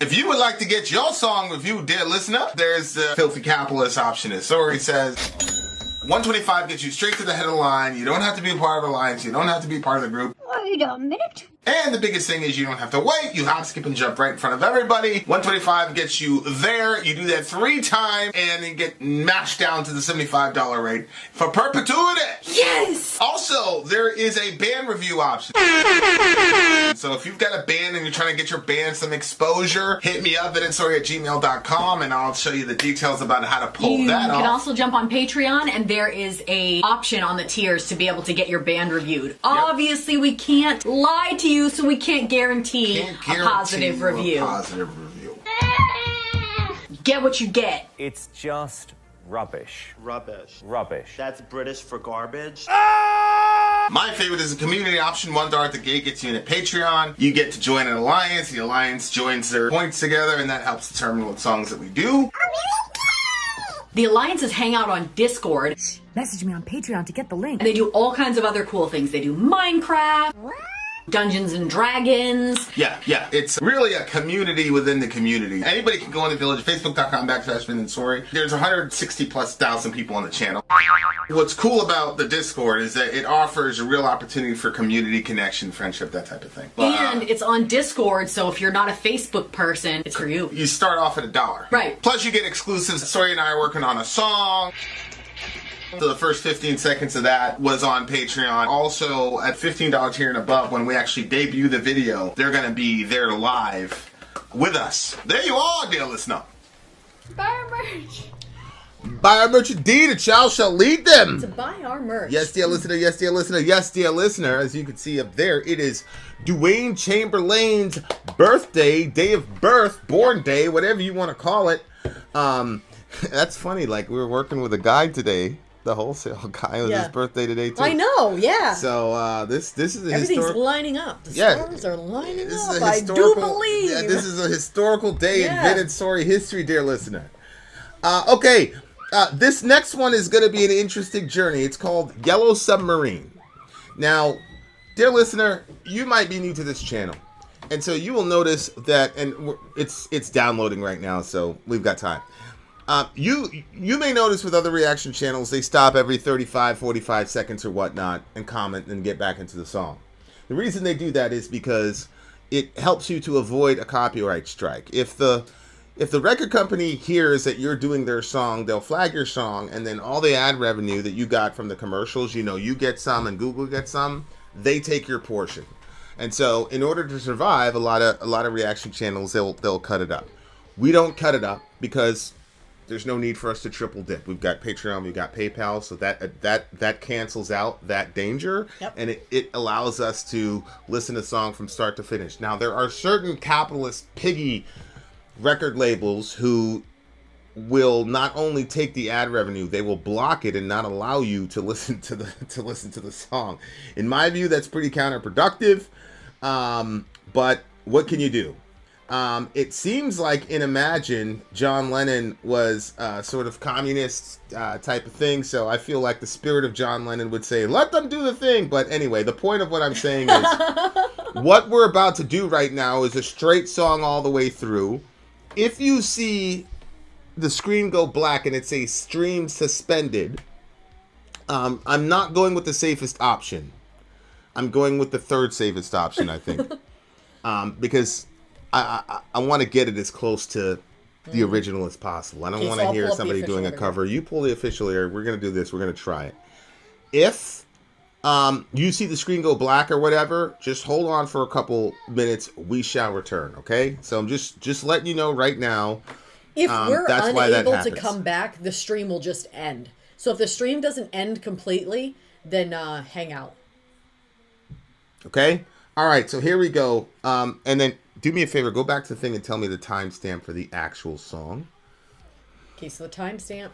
If you would like to get your song reviewed, dear listener, there's the filthy capitalist option. As Sori says, $125 gets you straight to the head of the line. You don't have to be a part of the alliance. You don't have to be part of the group. Wait a minute. And the biggest thing is you don't have to wait. You hop, skip, and jump right in front of everybody. $125 gets you there. You do that 3 times, and then get mashed down to the $75 rate for perpetuity. Yes! Also, there is a band review option. So if you've got a band and you're trying to get your band some exposure, hit me up at vinsori@gmail.com, and I'll show you the details about how to pull that off. You can also jump on Patreon, and there is a option on the tiers to be able to get your band reviewed. Yep. Obviously, we can't lie to you, so we can't guarantee a positive review. Get what you get. It's just rubbish. Rubbish. Rubbish. That's British for garbage. My favorite is a community option. $1 at the gate gets you in a Patreon. You get to join an alliance. The alliance joins their points together, and that helps determine what songs that we do. The alliances hang out on Discord. Message me on Patreon to get the link. And they do all kinds of other cool things. They do Minecraft. Dungeons and Dragons. Yeah. It's really a community within the community. Anybody can go on the village, facebook.com/Vin and Sori. There's 160,000+ people on the channel. What's cool about the Discord is that it offers a real opportunity for community connection, friendship, that type of thing. And it's on Discord, so if you're not a Facebook person, it's for you. You start off at $1. Right. Plus you get exclusives. Sori and I are working on a song. So the first 15 seconds of that was on Patreon. Also, at $15 tier and above, when we actually debut the video, they're going to be there live with us. There you are, dear listener. Buy our merch. Buy our merch indeed, a child shall lead them. To buy our merch. Yes, dear listener, yes, dear listener, yes, dear listener. As you can see up there, it is Dwayne Chamberlain's birthday, day of birth, born day, whatever you want to call it. That's funny, like we were working with a guy today. The wholesale guy was his birthday today too. I know, yeah. So this is a everything's lining up. The stars are lining up. I do believe. Yeah, this is a historical day in Vin and Sori history, dear listener. Okay, this next one is going to be an interesting journey. It's called Yellow Submarine. Now, dear listener, you might be new to this channel, and so you will notice that, and it's downloading right now, so we've got time. You may notice with other reaction channels, they stop every 35, 45 seconds or whatnot and comment and get back into the song. The reason they do that is because it helps you to avoid a copyright strike. If the record company hears that you're doing their song, they'll flag your song, and then all the ad revenue that you got from the commercials, you know, you get some and Google gets some, they take your portion. And so in order to survive, a lot of reaction channels, they'll cut it up. We don't cut it up because there's no need for us to triple dip. We've got Patreon, we've got PayPal, so that cancels out that danger, and it allows us to listen to a song from start to finish. Now, there are certain capitalist piggy record labels who will not only take the ad revenue, they will block it and not allow you to listen to the song. In my view, that's pretty counterproductive. But what can you do? It seems like in Imagine, John Lennon was sort of communist type of thing, so I feel like the spirit of John Lennon would say, let them do the thing. But anyway, the point of what I'm saying is, what we're about to do right now is a straight song all the way through. If you see the screen go black and it says stream suspended, I'm not going with the safest option. I'm going with the third safest option, I think. Because I want to get it as close to the original as possible. I don't want to hear somebody doing a cover. You pull the official here. We're going to do this. We're going to try it. If you see the screen go black or whatever, just hold on for a couple minutes. We shall return, okay? So I'm just letting you know right now. If we're unable to come back, the stream will just end. So if the stream doesn't end completely, then hang out. Okay? All right, so here we go. And then do me a favor, go back to the thing and tell me the timestamp for the actual song. Okay, so the timestamp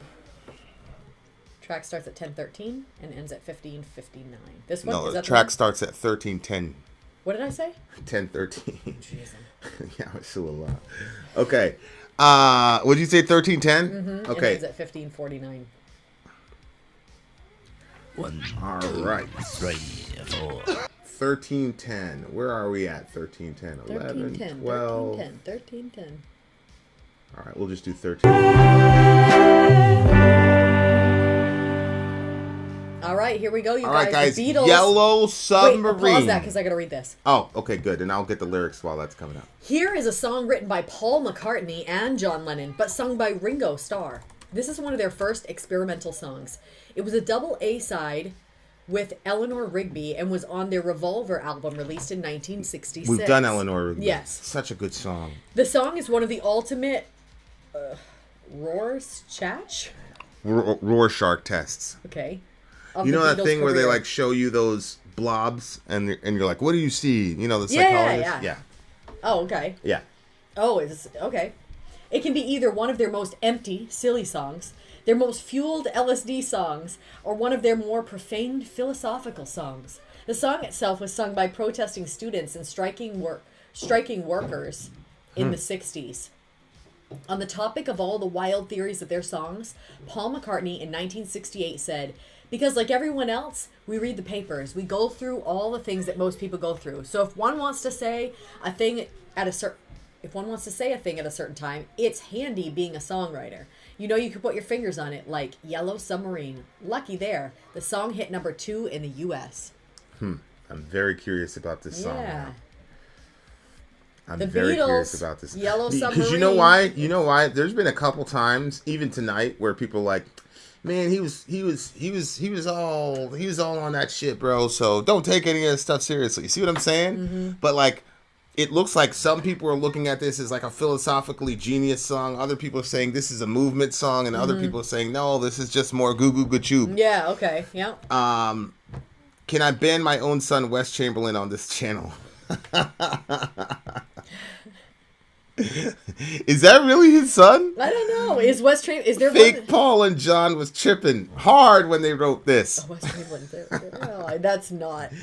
track starts at 10:13 and ends at 15:59. This one? No, the track starts at 13:10. What did I say? 10:13. Jeez. Yeah, I still a lot. Okay. What did you say, 13:10? Mm-hmm. Okay. It ends at 15:49. All right. 3, 4. 1310. Where are we at? 1310, 11, 1310, 12. 1310, 1310. All right, we'll just do 13. All right, here we go, you All right, guys. The Beatles. Yellow Submarine. Wait, pause that because I got to read this. Oh, okay, good. And I'll get the lyrics while that's coming up. Here is a song written by Paul McCartney and John Lennon, but sung by Ringo Starr. This is one of their first experimental songs. It was a double A-side with Eleanor Rigby and was on their Revolver album released in 1966. We've done Eleanor Rigby. Yes. Such a good song. The song is one of the ultimate Rorschach? Rorschach tests. Okay. You know that thing where they like show you those blobs and you're like, what do you see? You know, the psychologist? Yeah. Oh, okay. Yeah. Oh, it's okay. It can be either one of their most empty, silly songs, their most fueled LSD songs, or one of their more profane philosophical songs. The song itself was sung by protesting students and striking workers in the 60s. On the topic of all the wild theories of their songs, Paul McCartney in 1968 said, "Because like everyone else, we read the papers. We go through all the things that most people go through. So if one wants to say a thing at a certain time, it's handy being a songwriter. You know, you can put your fingers on it, like Yellow Submarine. Lucky there. The song hit number 2 in the U.S." I'm very curious about this song. Yeah. Now. I'm The very Beatles, curious about this. Yellow Because Submarine. you know why? You know why? There's been a couple times, even tonight, where people are like, man, he was all on that shit, bro. So don't take any of this stuff seriously. See what I'm saying? Mm-hmm. But like, it looks like some people are looking at this as like a philosophically genius song. Other people are saying this is a movement song, and other people are saying no, this is just more goo goo gachoo. Yeah. Okay. Yeah. Can I ban my own son Wes Chamberlain on this channel? Is that really his son? I don't know. Is there Fake one? Paul and John was tripping hard when they wrote this. Wes Chamberlain. Oh, that's not.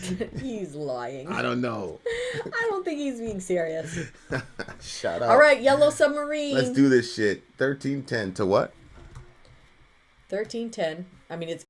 He's lying. I don't know. I don't think he's being serious. Shut up. All right, Yellow Submarine. Let's do this shit. 1310 to what? 1310. I mean, it's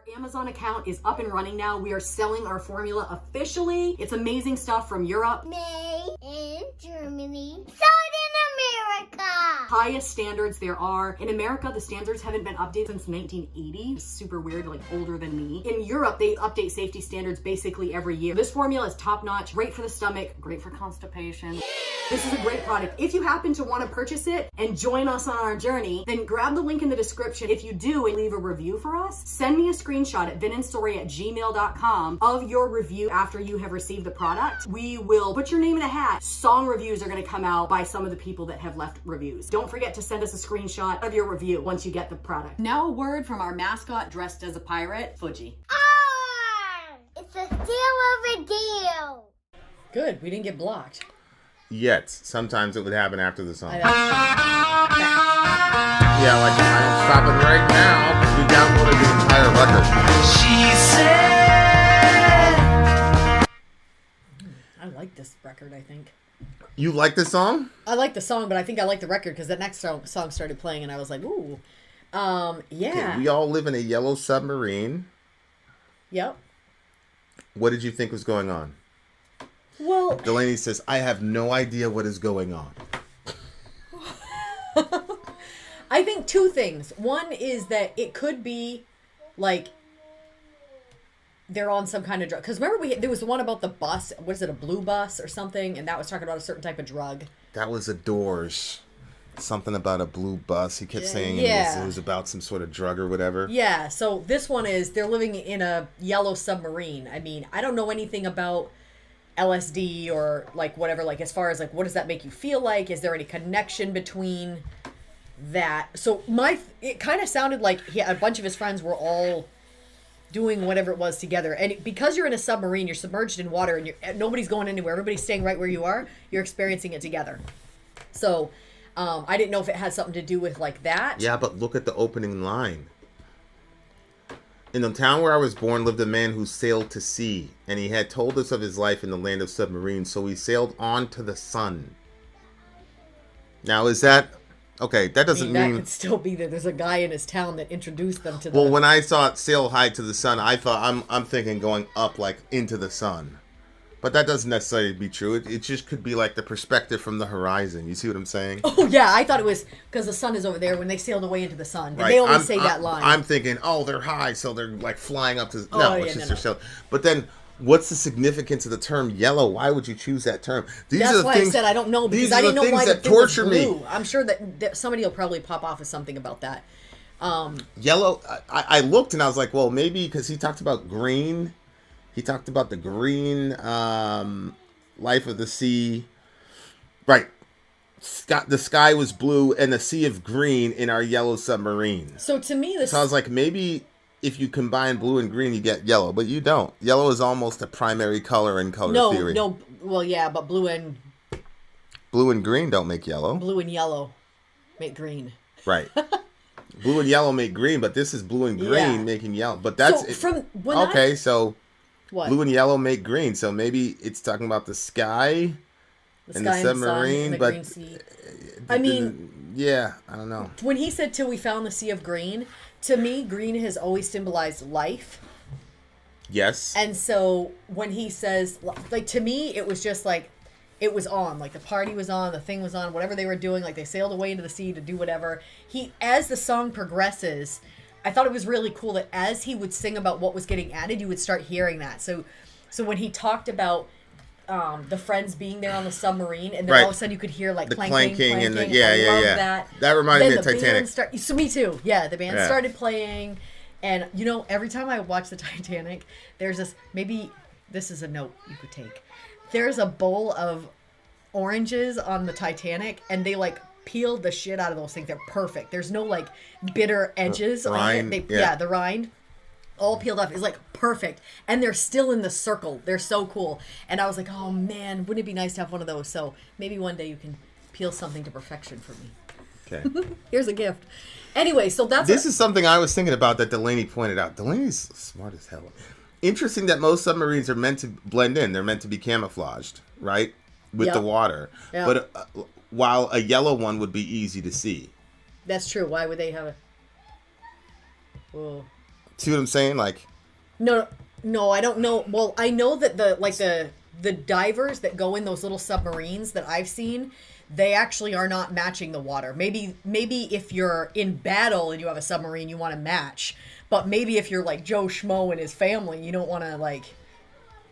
Amazon account is up and running now. We are selling our formula officially. It's amazing stuff from Europe. Made in Germany. Sold in America. Highest standards there are. In America, the standards haven't been updated since 1980. It's super weird, like older than me. In Europe, they update safety standards basically every year. This formula is top notch, great for the stomach, great for constipation. This is a great product. If you happen to want to purchase it and join us on our journey, then grab the link in the description. If you do and leave a review for us, send me a screenshot at vinandsori@gmail.com of your review after you have received the product. We will put your name in a hat. Song reviews are going to come out by some of the people that have left reviews. Don't forget to send us a screenshot of your review once you get the product. Now a word from our mascot dressed as a pirate, Fuji. It's a steal of a deal. Good, we didn't get blocked. Yet. Sometimes it would happen after the song. I Yeah, like I'm stopping right now because we downloaded the entire record. She said. I like this record, I think. You like this song? I like the song, but I think I like the record because the next song started playing and I was like, ooh. Yeah. Okay, we all live in a yellow submarine. Yep. What did you think was going on? Well, Delaney says, I have no idea what is going on. I think two things. One is that it could be like they're on some kind of drug. Because remember, there was the one about the bus. What is it, a blue bus or something? And that was talking about a certain type of drug. That was a Doors. Something about a blue bus. He kept saying it was about some sort of drug or whatever. Yeah, so this one is they're living in a yellow submarine. I mean, I don't know anything about LSD or like whatever, like as far as like what does that make you feel like? Is there any connection between that? So it kind of sounded like a bunch of his friends were all doing whatever it was together. And because you're in a submarine, you're submerged in water and nobody's going anywhere. Everybody's staying right where you are. You're experiencing it together. So I didn't know if it had something to do with like that. Yeah, but look at the opening line. In the town where I was born lived a man who sailed to sea, and he had told us of his life in the land of submarines, so he sailed on to the sun. Now, is that... Okay, that doesn't mean... That could still be that there's a guy in his town that introduced them to the... Well, when I saw it sail high to the sun, I thought, I'm thinking going up, like, into the sun. But that doesn't necessarily be true. It just could be like the perspective from the horizon. You see what I'm saying? Oh, yeah. I thought it was because the sun is over there when they sailed away into the sun. Right. They always say that line. I'm thinking, oh, they're high, so they're like flying up to... No. Sailing. But then, what's the significance of the term yellow? Why would you choose that term? That's why I said I don't know, because I didn't know why the thing was blue. Me. I'm sure that somebody will probably pop off with something about that. Yellow, I looked and I was like, well, maybe because he talked about green. He talked about the green life of the sea. Right. The sky was blue and the sea of green in our yellow submarine. So to me, So I was like, maybe if you combine blue and green, you get yellow. But you don't. Yellow is almost a primary color in color theory. No. Well, yeah, but blue and green don't make yellow. Blue and yellow make green. Right. Blue and yellow make green, but this is blue and green making yellow. But that's... So what? Blue and yellow make green, so maybe it's talking about the sky and the submarine, but green sea. I mean, yeah, I don't know. When he said "till we found the sea of green," to me, green has always symbolized life. Yes. And so when he says, like, to me, it was just like it was on, like the party was on, the thing was on, whatever they were doing, like they sailed away into the sea to do whatever. As the song progresses, I thought it was really cool that as he would sing about what was getting added, you would start hearing that. So when he talked about the friends being there on the submarine, and then all of a sudden you could hear like the clanking and the that. That reminded me of Titanic. So me too. Yeah, the band started playing, and every time I watch the Titanic, there's this. Maybe this is a note you could take. There's a bowl of oranges on the Titanic, and they like peeled the shit out of those things. They're perfect. There's no like bitter edges on it. The rind all peeled off is like perfect, and they're still in the circle. They're so cool. And I was like, oh man, wouldn't it be nice to have one of those? So maybe one day you can peel something to perfection for me. Okay. Here's a gift. Anyway, so this is something I was thinking about that Delaney pointed out. Delaney's smart as hell. Interesting that most submarines are meant to blend in. They're meant to be camouflaged, right, with the water. Yep. But while a yellow one would be easy to see. That's true. Why would they have a... Whoa. See what I'm saying? Like, No, I don't know. Well, I know that the divers that go in those little submarines that I've seen, they actually are not matching the water. Maybe if you're in battle and you have a submarine, you want to match. But maybe if you're like Joe Schmo and his family, you don't want to like.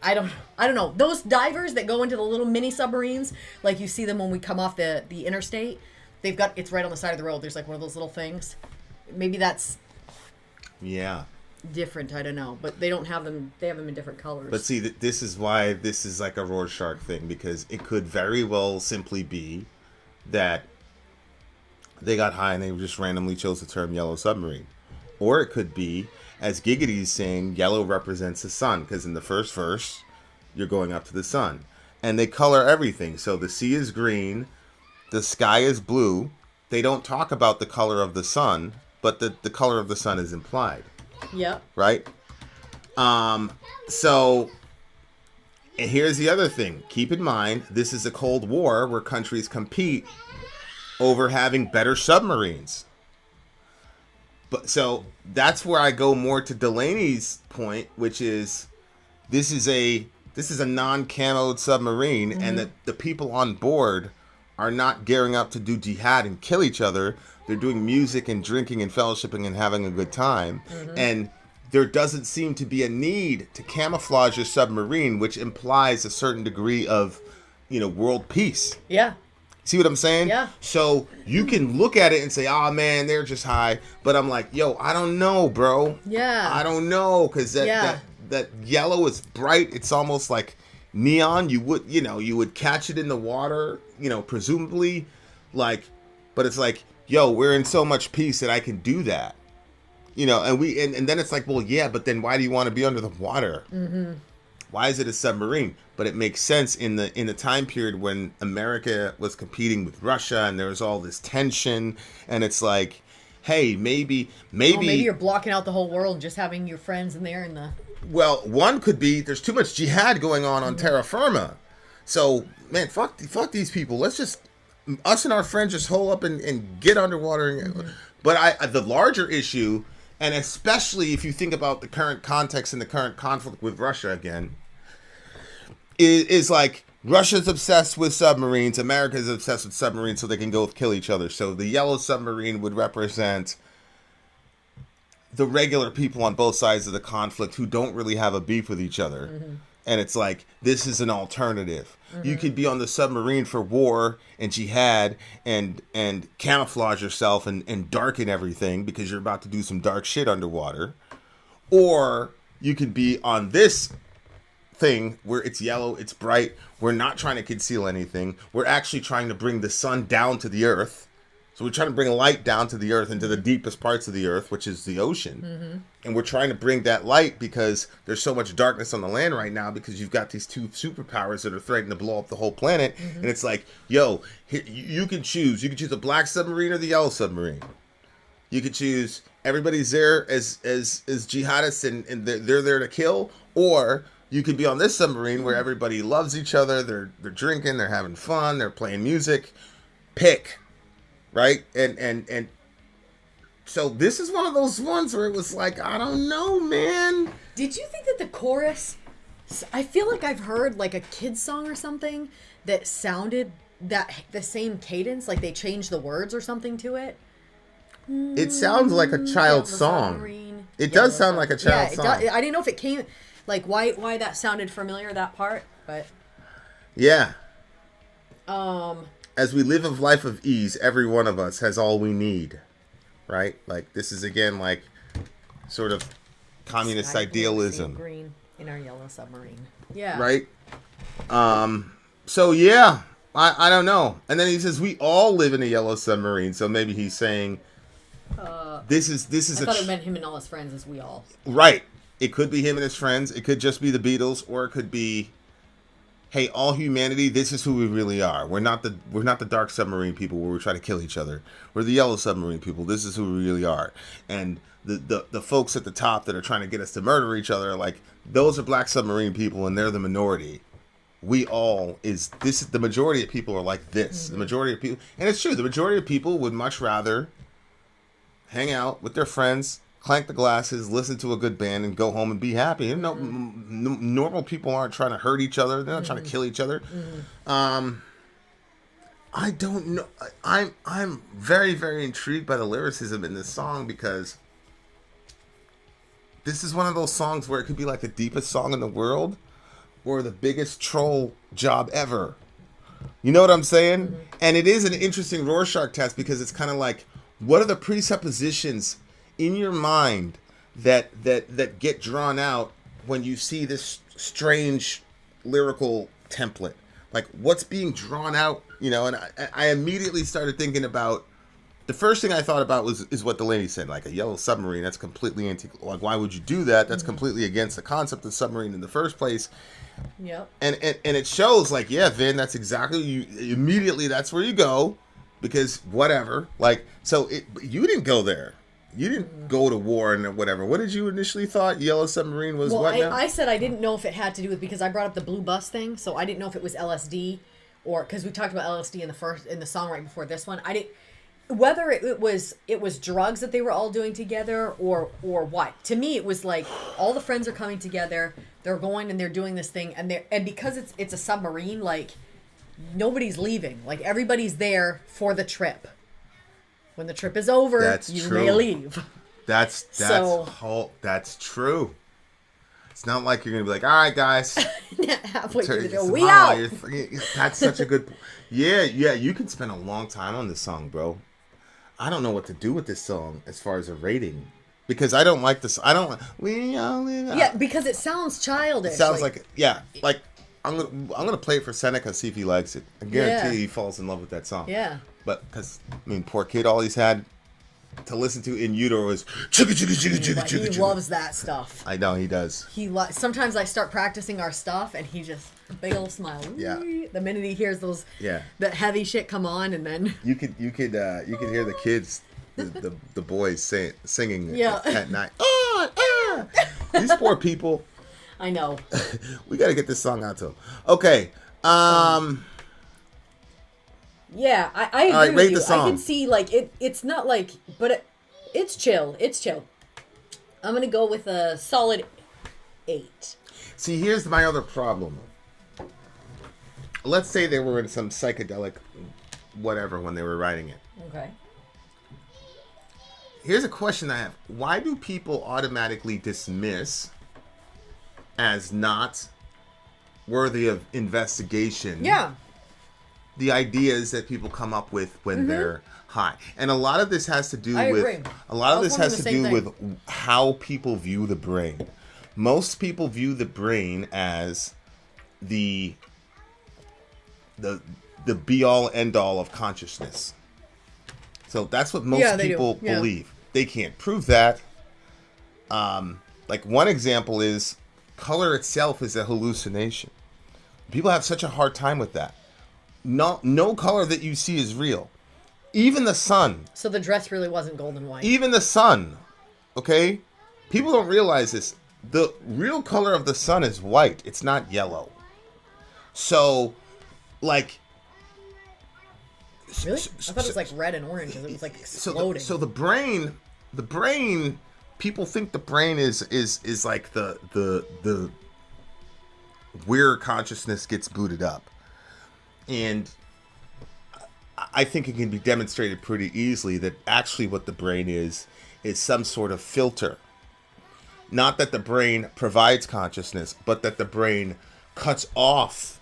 I don't know. Those divers that go into the little mini submarines, like you see them when we come off the interstate, it's right on the side of the road. There's like one of those little things. Maybe that's different. I don't know, but they don't have them. They have them in different colors. But see, this is why this is like a Rorschach thing, because it could very well simply be that they got high and they just randomly chose the term Yellow Submarine, or it could be, as Giggity's saying, yellow represents the sun, because in the first verse, you're going up to the sun. And they color everything. So the sea is green, the sky is blue. They don't talk about the color of the sun, but the color of the sun is implied. Yep. Right? So, and here's the other thing. Keep in mind, this is a Cold War where countries compete over having better submarines. But so that's where I go more to Delaney's point, which is this is a non-camoed submarine, and that the people on board are not gearing up to do jihad and kill each other. They're doing music and drinking and fellowshipping and having a good time. And there doesn't seem to be a need to camouflage your submarine, which implies a certain degree of, world peace. Yeah. See what I'm saying? Yeah. So you can look at it and say, oh, man, they're just high. But I'm like, yo, I don't know, bro. Yeah. I don't know, because that yellow is bright. It's almost like neon. You would catch it in the water, presumably. Like, but it's like, yo, we're in so much peace that I can do that. And then it's like, well, yeah, but then why do you want to be under the water? Mm-hmm. Why is it a submarine? But it makes sense in the time period when America was competing with Russia and there was all this tension, and it's like, hey, maybe you're blocking out the whole world and just having your friends in there in the. Well, one could be there's too much jihad going on terra firma. So, man, fuck these people. Let's just us and our friends just hole up and get underwater. But the larger issue, and especially if you think about the current context and the current conflict with Russia again, is like Russia's obsessed with submarines, America's obsessed with submarines, so they can go kill each other. So the yellow submarine would represent the regular people on both sides of the conflict who don't really have a beef with each other. And it's like, this is an alternative. You could be on the submarine for war and jihad and camouflage yourself and darken everything because you're about to do some dark shit underwater. Or you could be on this thing where it's yellow, it's bright. We're not trying to conceal anything. We're actually trying to bring the sun down to the earth. So we're trying to bring light down to the earth, into the deepest parts of the earth, which is the ocean. And we're trying to bring that light because there's so much darkness on the land right now because you've got these two superpowers that are threatening to blow up the whole planet. And it's like, yo, you can choose. You can choose the black submarine or the yellow submarine. You could choose everybody's there as jihadists and they're there to kill, or you could be on this submarine where everybody loves each other. They're drinking, they're having fun, they're playing music. Pick. Right? And so this is one of those ones where it was like, I don't know, man. Did you think that the chorus, I feel like I've heard like a kid's song or something that sounded the same cadence, like they changed the words or something to it? It sounds like a child's song. It does sound like a child's song. I didn't know if it came, like why that sounded familiar, that part, but. Yeah. As we live a life of ease, every one of us has all we need, right? Like, this is, again, like, sort of communist idealism. Green in our yellow submarine. Yeah. Right? So, yeah, I don't know. And then he says, we all live in a yellow submarine. So maybe he's saying, this is I thought it meant him and all his friends as we all. Right. It could be him and his friends. It could just be the Beatles, or it could be, hey, all humanity, this is who we really are. We're not the dark submarine people where we try to kill each other. We're the yellow submarine people. This is who we really are. And the folks at the top that are trying to get us to murder each other are like, those are black submarine people and they're the minority. The majority of people are like this. The majority of people, and it's true, the majority of people would much rather hang out with their friends, clank the glasses, listen to a good band, and go home and be happy. And normal people aren't trying to hurt each other. They're not trying to kill each other. I don't know. I'm very, very intrigued by the lyricism in this song, because this is one of those songs where it could be like the deepest song in the world or the biggest troll job ever. You know what I'm saying? And it is an interesting Rorschach test, because it's kind of like, what are the presuppositions in your mind that get drawn out when you see this strange lyrical template? Like, what's being drawn out, you know? And I immediately started thinking about, the first thing I thought about is what the lady said, like a yellow submarine. That's completely like, why would you do that? That's completely against the concept of submarine in the first place. Yep. And it shows, like, yeah, Vin, that's exactly, you immediately, that's where you go, because whatever. Like, so you didn't go there. You didn't go to war and whatever. What did you initially thought Yellow Submarine was? Well, what now? I said I didn't know if it had to do with, because I brought up the blue bus thing, so I didn't know if it was LSD, or because we talked about LSD in the song right before this one. I didn't, whether it was drugs that they were all doing together or what. To me, it was like all the friends are coming together. They're going and they're doing this thing, and because it's a submarine, like nobody's leaving. Like everybody's there for the trip. When the trip is over, may leave. That's true. It's not like you're gonna be like, all right, guys. Halfway through the day, we out. That's such a good. Yeah. You can spend a long time on this song, bro. I don't know what to do with this song as far as a rating, because I don't like this. I don't. We all live. Yeah, because it sounds childish. It sounds like I'm gonna play it for Seneca, see if he likes it. I guarantee he falls in love with that song. Yeah. But because poor kid, all he's had to listen to in utero was chugga chugga chugga chugga chugga. He loves that stuff. I know he does. Sometimes I start practicing our stuff, and he just big old smile. Yeah. The minute he hears that heavy shit come on, and then you could hear the kids, the boys singing at night. These poor people. I know. We got to get this song out to them. Okay. Yeah, I agree right, with you. the song. I can see, like, it's not like, but it's chill. It's chill. I'm going to go with a solid 8. See, here's my other problem. Let's say they were in some psychedelic whatever when they were writing it. Okay. Here's a question I have. Why do people automatically dismiss as not worthy of investigation? Yeah. The ideas that people come up with when they're high, and a lot of this has to do with how people view the brain. Most people view the brain as the be all end all of consciousness. So that's what most people believe. They can't prove that. Like one example is color itself is a hallucination. People have such a hard time with that. No color that you see is real. Even the sun. So the dress really wasn't gold and white. Even the sun. Okay? People don't realize this. The real color of the sun is white. It's not yellow. So, like... Really? I thought it was like red and orange. It was like exploding. So the brain, people think the brain is like the where consciousness gets booted up. And I think it can be demonstrated pretty easily that actually what the brain is some sort of filter. Not that the brain provides consciousness, but that the brain cuts off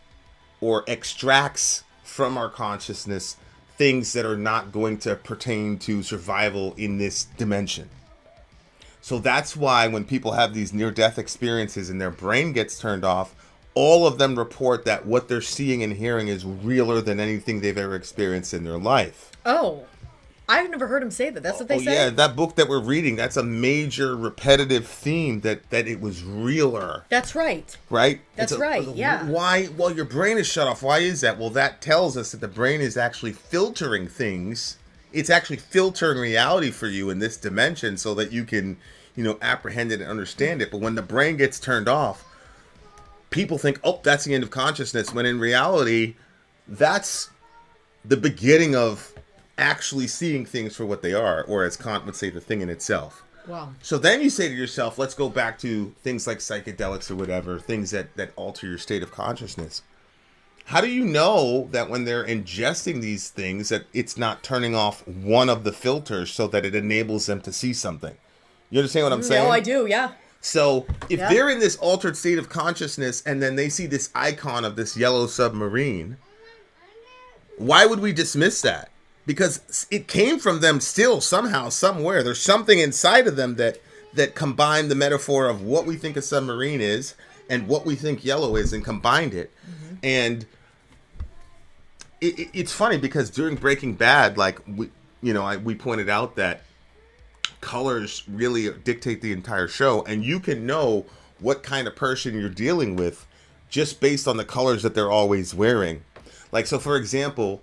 or extracts from our consciousness things that are not going to pertain to survival in this dimension. So that's why when people have these near-death experiences and their brain gets turned off, all of them report that what they're seeing and hearing is realer than anything they've ever experienced in their life. Oh, I've never heard him say that. That's what they say? Yeah, that book that we're reading, that's a major repetitive theme that it was realer. That's right. Right? That's right, yeah. Why? Well, your brain is shut off. Why is that? Well, that tells us that the brain is actually filtering things. It's actually filtering reality for you in this dimension so that you can, apprehend it and understand it. But when the brain gets turned off, people think, oh, that's the end of consciousness, when in reality, that's the beginning of actually seeing things for what they are, or as Kant would say, the thing in itself. Wow. So then you say to yourself, let's go back to things like psychedelics or whatever, things that alter your state of consciousness. How do you know that when they're ingesting these things that it's not turning off one of the filters so that it enables them to see something? You understand what I'm saying? No, I do, yeah. So if they're in this altered state of consciousness and then they see this icon of this yellow submarine, why would we dismiss that? Because it came from them still somehow, somewhere. There's something inside of them that combined the metaphor of what we think a submarine is and what we think yellow is and combined it. Mm-hmm. And it's funny because during Breaking Bad, like we pointed out that colors really dictate the entire show, and you can know what kind of person you're dealing with just based on the colors that they're always wearing. Like, so for example,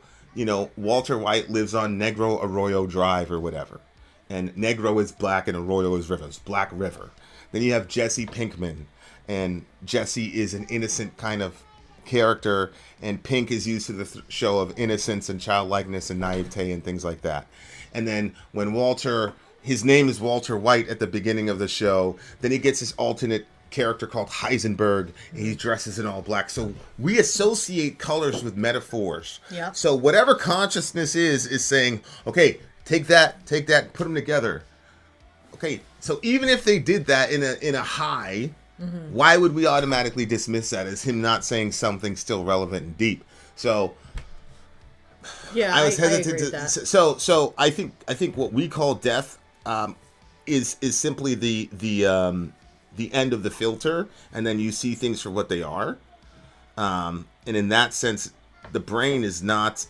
Walter White lives on Negro Arroyo Drive or whatever. And Negro is black and Arroyo is river. It's Black River. Then you have Jesse Pinkman. And Jesse is an innocent kind of character. And pink is used to the show of innocence and childlikeness and naivete and things like that. And then when his name is Walter White at the beginning of the show, then he gets this alternate character called Heisenberg, and he dresses in all black. So we associate colors with metaphors. Yeah. So whatever consciousness is saying, okay, take that, put them together. Okay, so even if they did that in a high, why would we automatically dismiss that as him not saying something still relevant and deep? So yeah, I was hesitant I agree to. with that. So I think what we call death is simply the end of the filter, and then you see things for what they are. And in that sense, the brain is not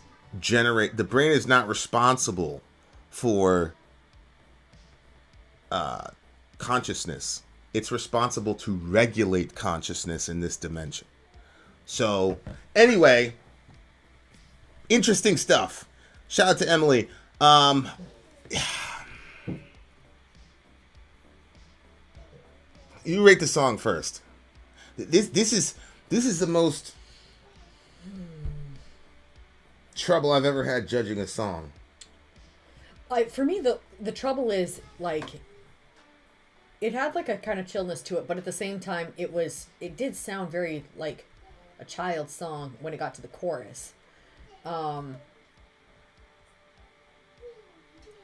responsible for consciousness. It's responsible to regulate consciousness in this dimension. So anyway, interesting stuff. Shout out to Emily. You rate the song first. This is the most trouble I've ever had judging a song. For me, the trouble is, like, it had like a kind of chillness to it, but at the same time, it did sound very like a child's song when it got to the chorus. It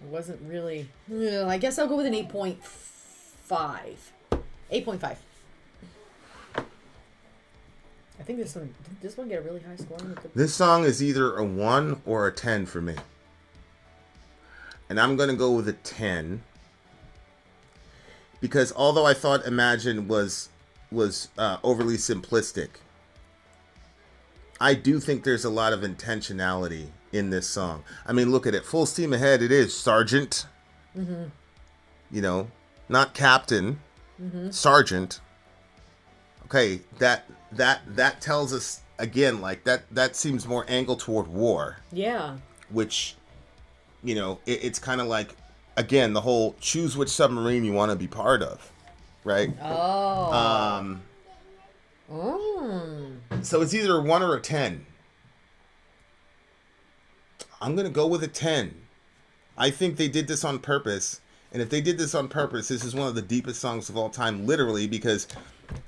wasn't really. I guess I'll go with an 8.5. 8.5. I think this one get a really high score. This song is either a 1 or a 10 for me. And I'm going to go with a 10. Because although I thought Imagine was overly simplistic, I do think there's a lot of intentionality in this song. I mean, look at it. Full steam ahead, it is Sergeant. Mm-hmm. Not Captain. Mm-hmm. Sergeant. Okay, that tells us again, like that seems more angled toward war. Yeah. Which, it's kind of like, again, the whole choose which submarine you want to be part of, right? Oh. So it's either a 1 or a 10. I'm gonna go with a 10. I think they did this on purpose. And if they did this on purpose, this is one of the deepest songs of all time, literally, because,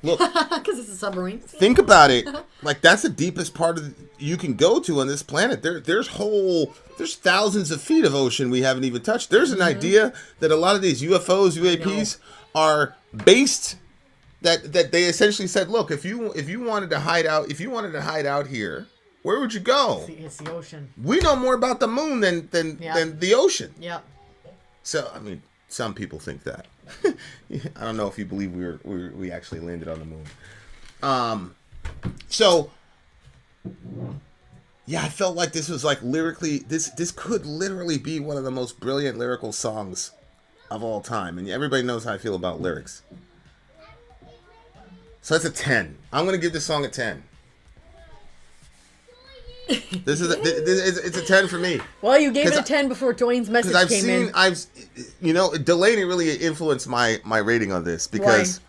look. Because it's a submarine. Think about it. Like, that's the deepest part you can go to on this planet. There's thousands of feet of ocean we haven't even touched. There's an idea that a lot of these UFOs, UAPs, are based, that they essentially said, look, if you wanted to hide out here, where would you go? It's the ocean. We know more about the moon than the ocean. Yeah. So, I mean, some people think that. I don't know if you believe we actually landed on the moon. So, yeah, I felt like this was like lyrically, this could literally be one of the most brilliant lyrical songs of all time. And everybody knows how I feel about lyrics. So that's a 10. I'm going to give this song a 10. It's a 10 for me. Well, you gave it a 10 before Dwayne's message came in. Delaney really influenced my rating on this because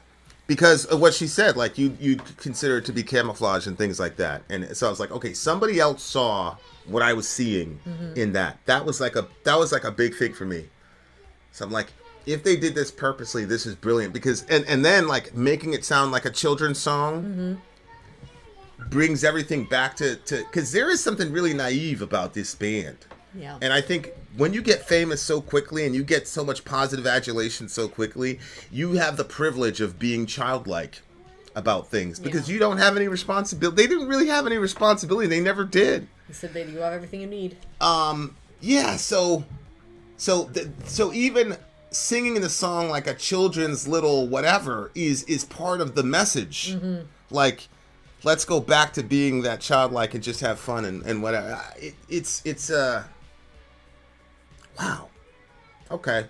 of what she said. Like, you consider it to be camouflage and things like that. And so I was like, okay, somebody else saw what I was seeing in that. That was like a big thing for me. So I'm like, if they did this purposely, this is brilliant because and then like making it sound like a children's song brings everything back to because there is something really naive about this band. Yeah. And I think when you get famous so quickly and you get so much positive adulation so quickly, you have the privilege of being childlike about things because you don't have any responsibility. They didn't really have any responsibility. They never did. He said that you have everything you need. Yeah. So even singing the song like a children's little whatever is part of the message. Like, let's go back to being that childlike and just have fun and whatever. It's wow. Okay.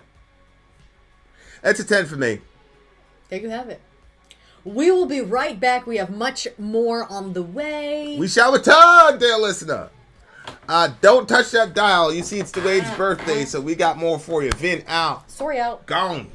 That's a 10 for me. There you have it. We will be right back. We have much more on the way. We shall return, dear listener. Don't touch that dial. You see, it's Dwayne's birthday, so we got more for you. Vin out. Sori out. Gone.